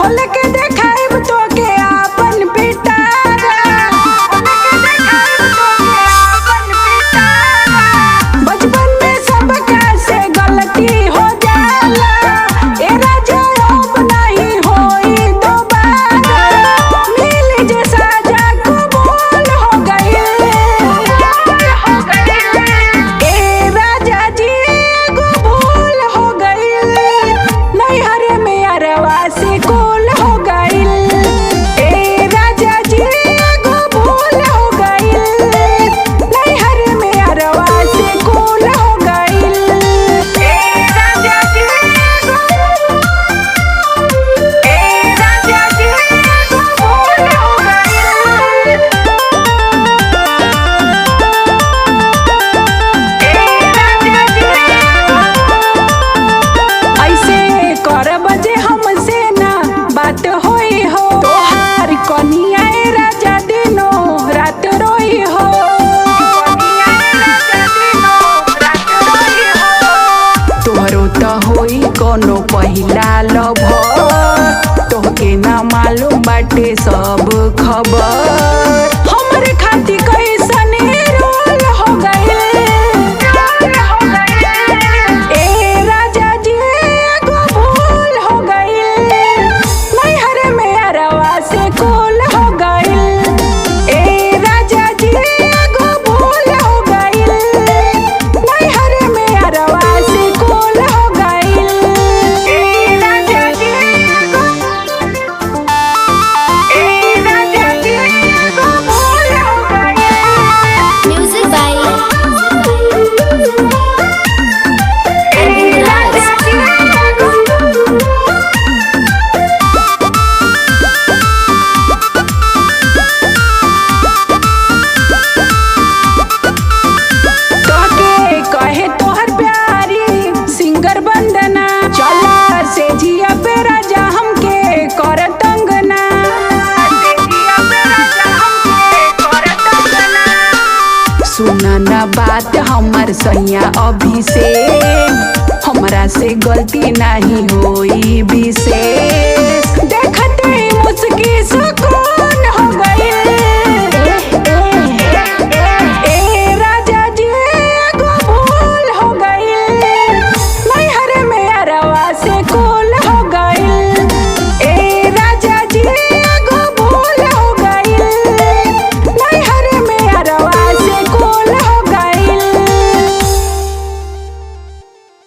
खोल के देखाइब तो के आपन पिटारा, खोल के देखाइब तो के आपन पिटारा। बचपन में सबका से गलती हो जाला, ए राजा अब नहीं होई दोबारा। मिल जे साजा कबूल हो गइल, ए राजा जी कबूल हो गइल। नैहर में अरवा से कोल हो गइल, ए राजा जी कबूल हो गइल। नैहर में अरवा से कोल हो गइल, ए राजा जी कबूल हो गइल। ऐसे करब जे हमसे ना बात होई हो, तोहार कनिया ए राजा दिनो रात रोई हो, कनिया ए राजा दिनो रात रोई हो। तोहरो त होई कोनो पहिला लभर, तोहके ना मालूम बाटे सब खबर। हमरे खातिर कैसन रोल हो गइल, ए राजा जी कबूल हो गइल। नैहर में अरवा से कोल हो गइल, ए राजा जी कबूल हो गइल। नैहर में अरवा से कोल हो गइल, ए राजा जी कबूल हो गइल। Music by ए राजा जी तोहके कहे तोहर प्यारी सिंगर बंदना। चला से जिया पे राजा हमके कर तंगना, से जिया पे राजा हमके कर तंगना। सुना ना बात हमर सैया अभिषेक, हमरा से गलती नहीं होई विशेष।